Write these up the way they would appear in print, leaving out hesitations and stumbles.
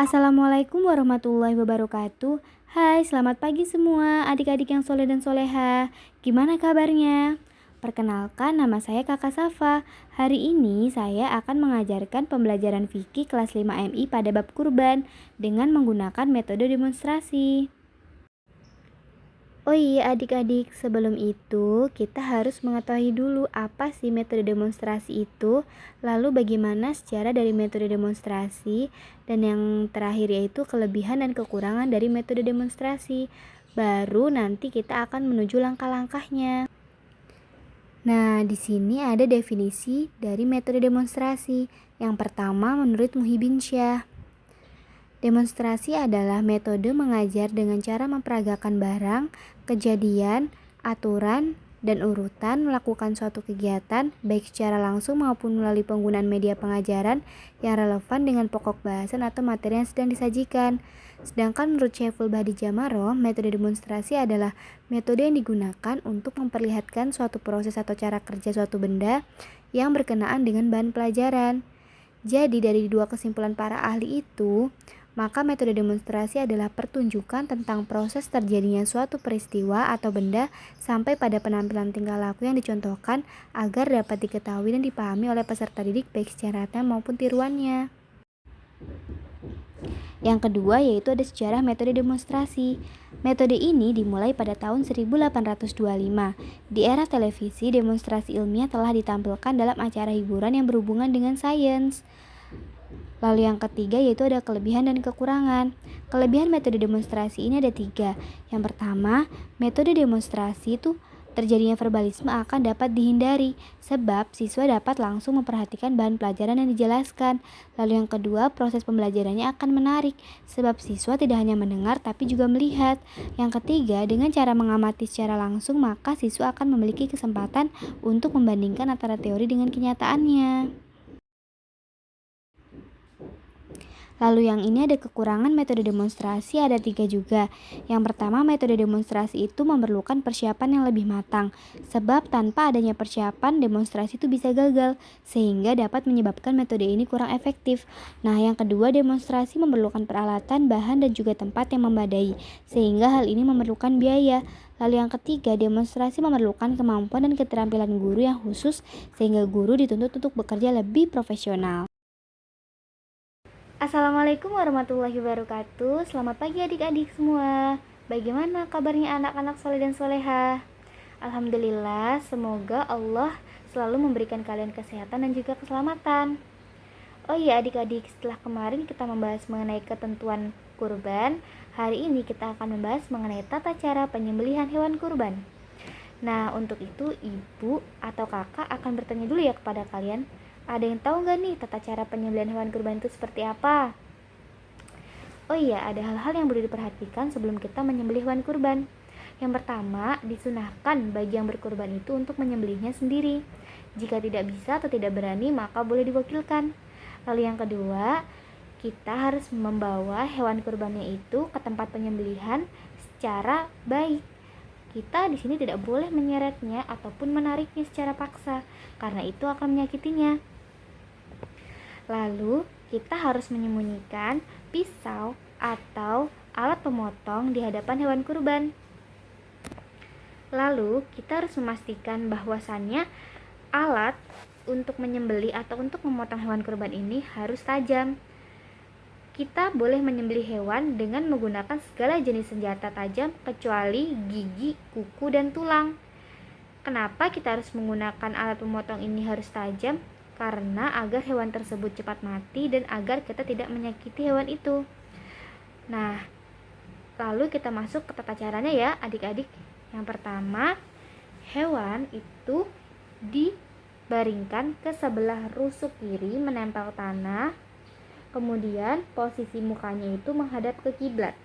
Assalamualaikum warahmatullahi wabarakatuh. Hai, selamat pagi semua adik-adik yang soleh dan soleha. Gimana kabarnya? Perkenalkan, nama saya Kakak Safa. Hari ini saya akan mengajarkan pembelajaran fikih kelas 5 MI pada bab kurban dengan menggunakan metode demonstrasi. Oh iya adik-adik, sebelum itu kita harus mengetahui dulu apa sih metode demonstrasi itu, lalu bagaimana secara dari metode demonstrasi, dan yang terakhir yaitu kelebihan dan kekurangan dari metode demonstrasi. Baru nanti kita akan menuju langkah-langkahnya. Nah, di sini ada definisi dari metode demonstrasi. Yang pertama menurut Muhyiddin Syah. Demonstrasi adalah metode mengajar dengan cara memperagakan barang, kejadian, aturan, dan urutan melakukan suatu kegiatan baik secara langsung maupun melalui penggunaan media pengajaran yang relevan dengan pokok bahasan atau materi yang sedang disajikan. Sedangkan menurut Syaiful Bahdi Jamaro, metode demonstrasi adalah metode yang digunakan untuk memperlihatkan suatu proses atau cara kerja suatu benda yang berkenaan dengan bahan pelajaran. Jadi dari dua kesimpulan para ahli itu, maka metode demonstrasi adalah pertunjukan tentang proses terjadinya suatu peristiwa atau benda sampai pada penampilan tingkah laku yang dicontohkan agar dapat diketahui dan dipahami oleh peserta didik baik secara nyata maupun tiruannya. Yang kedua yaitu ada sejarah metode demonstrasi. Metode ini dimulai pada tahun 1825. Di era televisi, demonstrasi ilmiah telah ditampilkan dalam acara hiburan yang berhubungan dengan sains. Lalu yang ketiga yaitu ada kelebihan dan kekurangan. Kelebihan metode demonstrasi ini ada 3. Yang pertama, metode demonstrasi itu terjadinya verbalisme akan dapat dihindari sebab siswa dapat langsung memperhatikan bahan pelajaran yang dijelaskan. Lalu yang kedua, proses pembelajarannya akan menarik sebab siswa tidak hanya mendengar tapi juga melihat. Yang ketiga, dengan cara mengamati secara langsung maka siswa akan memiliki kesempatan untuk membandingkan antara teori dengan kenyataannya. Lalu yang ini ada kekurangan metode demonstrasi ada 3 juga. Yang pertama, metode demonstrasi itu memerlukan persiapan yang lebih matang. Sebab tanpa adanya persiapan, demonstrasi itu bisa gagal, sehingga dapat menyebabkan metode ini kurang efektif. Nah, yang kedua, demonstrasi memerlukan peralatan, bahan, dan juga tempat yang memadai, sehingga hal ini memerlukan biaya. Lalu yang ketiga, demonstrasi memerlukan kemampuan dan keterampilan guru yang khusus, sehingga guru dituntut untuk bekerja lebih profesional. Assalamualaikum warahmatullahi wabarakatuh. Selamat pagi adik-adik semua. Bagaimana kabarnya anak-anak soleh dan soleha? Alhamdulillah, semoga Allah selalu memberikan kalian kesehatan dan juga keselamatan. Oh iya adik-adik, setelah kemarin kita membahas mengenai ketentuan kurban, hari ini kita akan membahas mengenai tata cara penyembelihan hewan kurban. Nah, untuk itu ibu atau kakak akan bertanya dulu ya kepada kalian. Ada yang tahu nggak nih tata cara penyembelihan hewan kurban itu seperti apa? Oh iya, ada hal-hal yang perlu diperhatikan sebelum kita menyembelih hewan kurban. Yang pertama, disunahkan bagi yang berkurban itu untuk menyembelihnya sendiri. Jika tidak bisa atau tidak berani, maka boleh diwakilkan. Lalu yang kedua, kita harus membawa hewan kurbannya itu ke tempat penyembelihan secara baik. Kita di sini tidak boleh menyeretnya ataupun menariknya secara paksa, karena itu akan menyakitinya. Lalu, kita harus menyembunyikan pisau atau alat pemotong di hadapan hewan kurban. Lalu, kita harus memastikan bahwasannya alat untuk menyembelih atau untuk memotong hewan kurban ini harus tajam. Kita boleh menyembelih hewan dengan menggunakan segala jenis senjata tajam kecuali gigi, kuku, dan tulang. Kenapa kita harus menggunakan alat pemotong ini harus tajam? Karena agar hewan tersebut cepat mati dan agar kita tidak menyakiti hewan itu. Nah, lalu kita masuk ke tata caranya ya adik-adik. Yang pertama, hewan itu dibaringkan ke sebelah rusuk kiri menempel tanah. Kemudian posisi mukanya itu menghadap ke kiblat.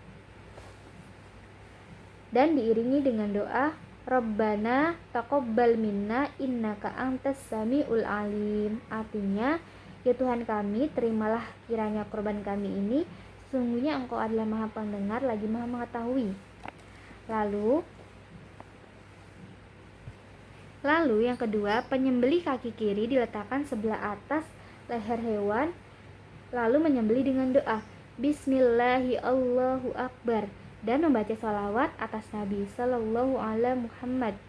Dan diiringi dengan doa Rabbana taqabbal minna innaka antas samiul alim. Artinya, ya Tuhan kami, terimalah kiranya kurban kami ini, sesungguhnya Engkau adalah Maha Pendengar lagi Maha Mengetahui. Lalu yang kedua, penyembelih kaki kiri diletakkan sebelah atas leher hewan, lalu menyembelih dengan doa Bismillahi Allahu Akbar, dan membaca sholawat atas Nabi Sallallahu Alaihi Muhammad.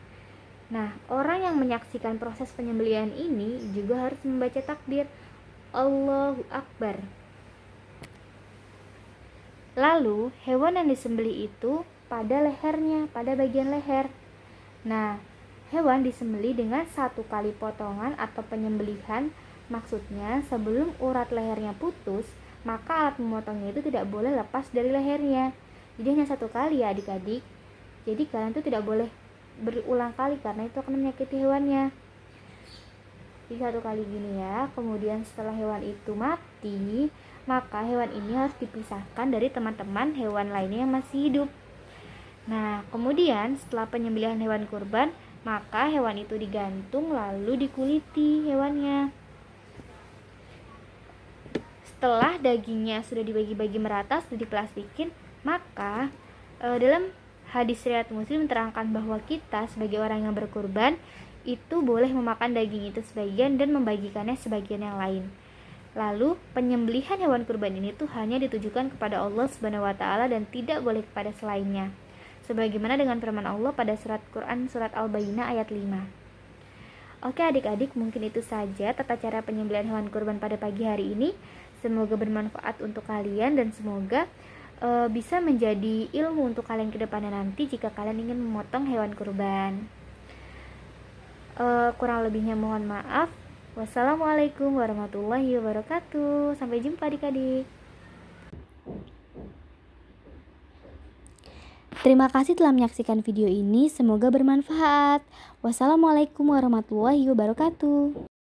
Nah, orang yang menyaksikan proses penyembelihan ini juga harus membaca takbir Allahu Akbar. Lalu, hewan yang disembelih itu pada lehernya, pada bagian leher. Nah, hewan disembelih dengan satu kali potongan atau penyembelihan. Maksudnya, sebelum urat lehernya putus, maka alat memotongnya itu tidak boleh lepas dari lehernya. Jadi hanya satu kali ya adik-adik. Jadi kalian itu tidak boleh berulang kali karena itu akan menyakiti hewannya. Jadi satu kali gini ya. Kemudian setelah hewan itu mati, maka hewan ini harus dipisahkan dari teman-teman hewan lainnya yang masih hidup. Nah, kemudian setelah penyembelihan hewan kurban, maka hewan itu digantung lalu dikuliti hewannya. Setelah dagingnya sudah dibagi-bagi merata, sudah diplastikin, maka dalam hadis riwayat Muslim menerangkan bahwa kita sebagai orang yang berkurban itu boleh memakan daging itu sebagian dan membagikannya sebagian yang lain. Lalu penyembelihan hewan kurban ini tuh hanya ditujukan kepada Allah Subhanahu wa taala dan tidak boleh kepada selainnya. Sebagaimana dengan firman Allah pada surat Quran surat Al-Baqarah ayat 5. Oke adik-adik, mungkin itu saja tata cara penyembelihan hewan kurban pada pagi hari ini. Semoga bermanfaat untuk kalian dan semoga bisa menjadi ilmu untuk kalian ke depannya nanti jika kalian ingin memotong hewan kurban. Kurang lebihnya mohon maaf. Wassalamualaikum warahmatullahi wabarakatuh. Sampai jumpa adik-adik. Terima kasih telah menyaksikan video ini. Semoga bermanfaat. Wassalamualaikum warahmatullahi wabarakatuh.